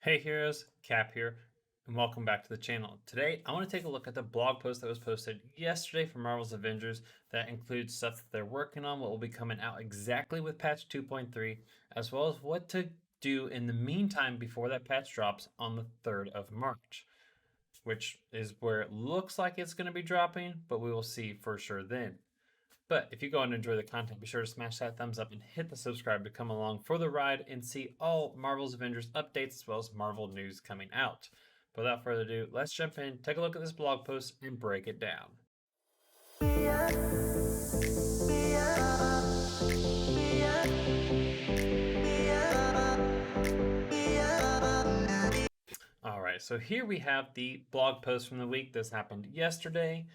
Hey heroes, Cap here, and welcome back to the channel. Today, I want to take a look at the blog post that was posted yesterday from Marvel's Avengers that includes stuff that they're working on, what will be coming out exactly with patch 2.3, as well as what to do in the meantime before that patch drops on the 3rd of March, which is where it looks like it's going to be dropping, but we will see for sure then. But if you go and enjoy the content, be sure to smash that thumbs up and hit the subscribe to come along for the ride and see all Marvel's Avengers updates as well as Marvel news coming out. But without further ado, let's jump in, take a look at this blog post, and break it down. All right, so here we have the blog post from the week. This happened yesterday.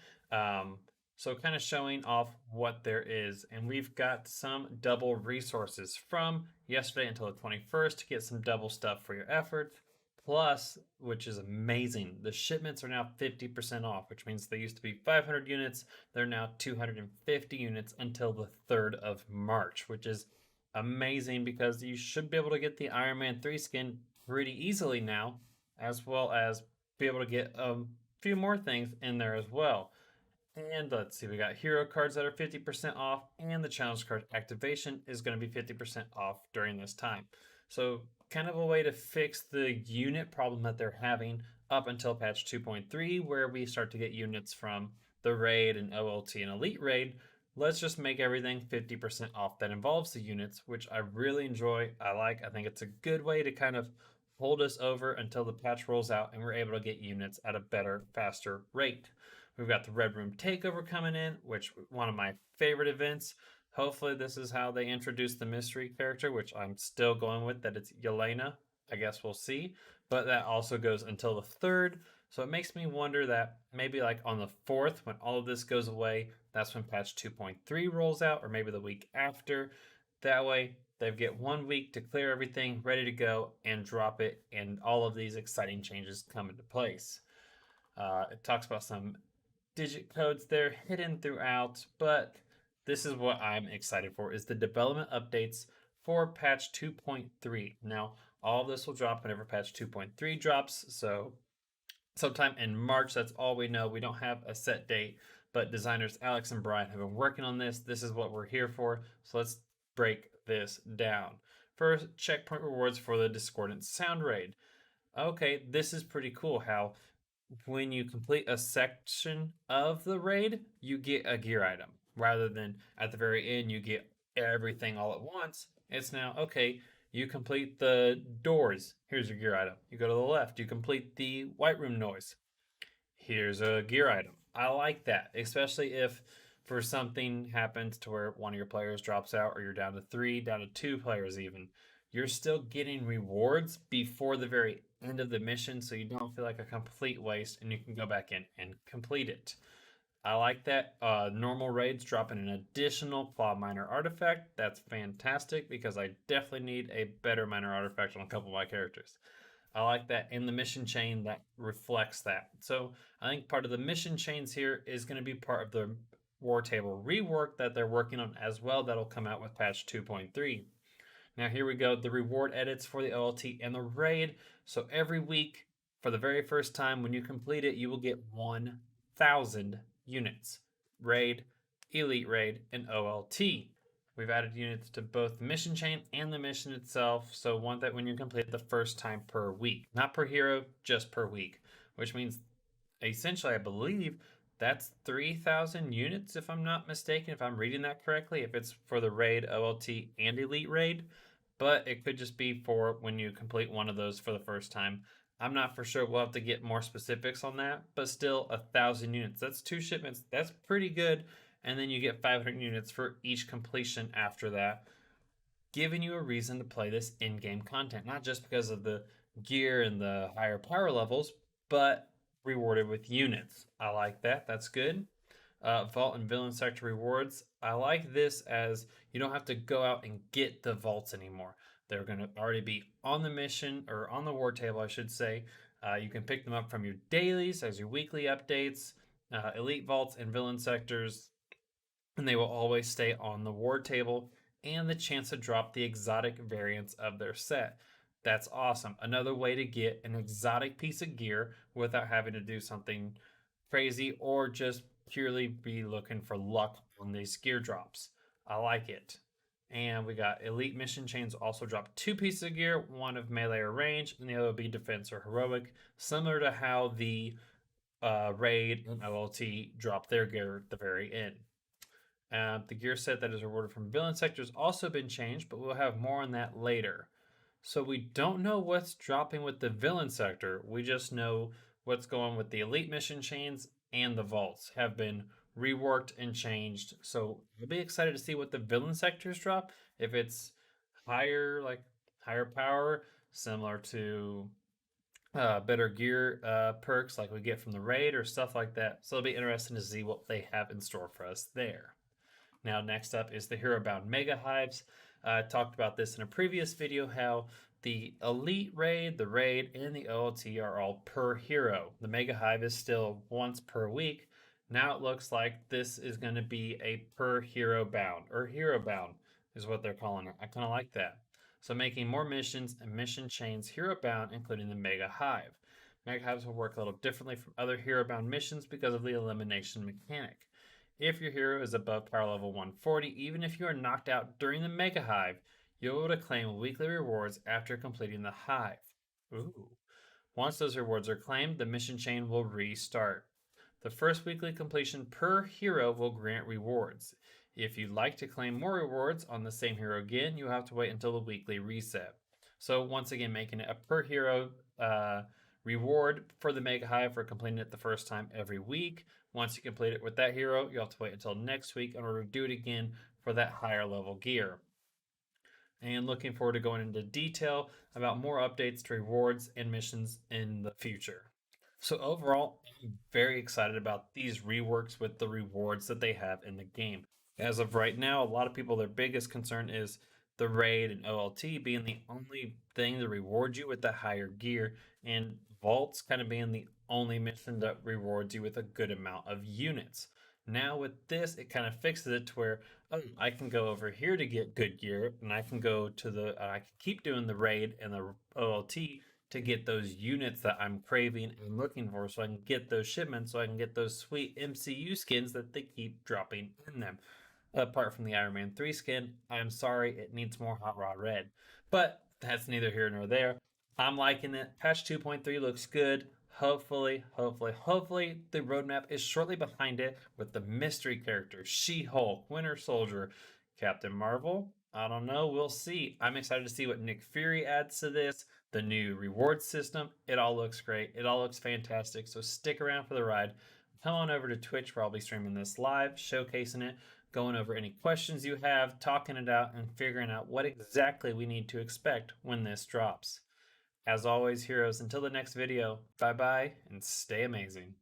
So kind of showing off what there is. And we've got some double resources from yesterday until the 21st to get some double stuff for your efforts. Plus, which is amazing, the shipments are now 50% off, which means they used to be 500 units. They're now 250 units until the 3rd of March, which is amazing because you should be able to get the Iron Man 3 skin pretty easily now, as well as be able to get a few more things in there as well. And let's see, we got hero cards that are 50% off, and the challenge card activation is going to be 50% off during this time. So, kind of a way to fix the unit problem that they're having up until patch 2.3, where we start to get units from the raid and OLT and elite raid. Let's just make everything 50% off that involves the units, which I really enjoy. I think it's a good way to kind of hold us over until the patch rolls out and we're able to get units at a better, faster rate. We've got the Red Room Takeover coming in, which one of my favorite events. Hopefully this is how they introduce the mystery character, which I'm still going with, that it's Yelena. I guess we'll see. But that also goes until the 3rd. So it makes me wonder that maybe like on the 4th, when all of this goes away, that's when patch 2.3 rolls out, or maybe the week after. That way, they get 1 week to clear everything, ready to go, and drop it, and all of these exciting changes come into place. It talks about some digit codes there hidden throughout, but this is what I'm excited for, is the development updates for patch 2.3. Now, all of this will drop whenever patch 2.3 drops, so sometime in March, that's all we know. We don't have a set date, but designers Alex and Brian have been working on this. This is what we're here for, so let's break this down. First, checkpoint rewards for the Discordant Sound Raid. Okay, this is pretty cool how when you complete a section of the raid, you get a gear item. Rather than at the very end, you get everything all at once. It's now, okay, you complete the doors. Here's your gear item. You go to the left, you complete the White Room noise. Here's a gear item. I like that, especially if for something happens to where one of your players drops out or you're down to 3, down to 2 players even. You're still getting rewards before the very end of the mission, so you don't feel like a complete waste and you can go back in and complete it. I like that. Normal raids dropping an additional claw miner artifact. That's fantastic because I definitely need a better miner artifact on a couple of my characters. I like that in the mission chain that reflects that. So I think part of the mission chains here is going to be part of the War Table rework that they're working on as well. That'll come out with patch 2.3. Now here we go, the reward edits for the OLT and the raid. So every week, for the very first time, when you complete it, you will get 1,000 units. Raid, Elite Raid, and OLT. We've added units to both the mission chain and the mission itself, so want that when you complete it the first time per week. Not per hero, just per week. Which means, essentially, I believe, that's 3,000 units, if I'm not mistaken, if I'm reading that correctly, if it's for the raid, OLT, and Elite Raid. But it could just be for when you complete one of those for the first time. I'm not for sure. We'll have to get more specifics on that, but still 1,000 units. That's 2 shipments. That's pretty good. And then you get 500 units for each completion after that, giving you a reason to play this in-game content, not just because of the gear and the higher power levels, but rewarded with units. I like that. That's good. Vault and Villain Sector rewards. I like this as you don't have to go out and get the vaults anymore. They're going to already be on the mission, or on the war table, I should say. You can pick them up from your dailies as your weekly updates, elite vaults and villain sectors, and they will always stay on the war table, and the chance to drop the exotic variants of their set. That's awesome. Another way to get an exotic piece of gear without having to do something crazy or just purely be looking for luck on these gear drops. I like it. And we got elite mission chains also drop two pieces of gear, one of melee or range, and the other will be defense or heroic, similar to how the raid and OLT drop their gear at the very end. The gear set that is rewarded from villain sector has also been changed, but we'll have more on that later. So we don't know what's dropping with the villain sector. We just know what's going with the elite mission chains and the vaults have been reworked and changed. So we'll be excited to see what the villain sectors drop. If it's higher, like higher power, similar to better gear perks like we get from the raid or stuff like that. So it'll be interesting to see what they have in store for us there. Now, next up is the Hero Bound Mega Hives. I talked about this in a previous video how the Elite Raid, the Raid, and the OLT are all per hero. The Mega Hive is still once per week. Now it looks like this is going to be a per hero bound, or hero bound is what they're calling it. I kind of like that. So making more missions and mission chains hero bound, including the Mega Hive. Mega Hives will work a little differently from other hero bound missions because of the elimination mechanic. If your hero is above power level 140, even if you are knocked out during the Mega Hive, you'll be able to claim weekly rewards after completing the hive. Ooh. Once those rewards are claimed, the mission chain will restart. The first weekly completion per hero will grant rewards. If you'd like to claim more rewards on the same hero again, you'll have to wait until the weekly reset. So, once again, making it a per hero reward for the Mega Hive for completing it the first time every week. Once you complete it with that hero, you'll have to wait until next week in order to do it again for that higher level gear. And looking forward to going into detail about more updates to rewards and missions in the future. So overall, I'm very excited about these reworks with the rewards that they have in the game. As of right now, a lot of people, their biggest concern is the raid and OLT being the only thing to reward you with the higher gear, and vaults kind of being the only mission that rewards you with a good amount of units. Now with this, it kind of fixes it to where, oh, I can go over here to get good gear, and I can go to I can keep doing the raid and the OLT to get those units that I'm craving and looking for, so I can get those shipments, so I can get those sweet MCU skins that they keep dropping in them. Apart from the Iron Man 3 skin, I'm sorry, it needs more Hot Rod Red. But that's neither here nor there. I'm liking it. Patch 2.3 looks good. Hopefully, the roadmap is shortly behind it with the mystery characters She Hulk, Winter Soldier, Captain Marvel. I don't know. We'll see. I'm excited to see what Nick Fury adds to this, the new reward system. It all looks great. It all looks fantastic. So stick around for the ride. Come on over to Twitch where I'll be streaming this live, showcasing it, going over any questions you have, talking it out, and figuring out what exactly we need to expect when this drops. As always, heroes, until the next video, bye bye and stay amazing.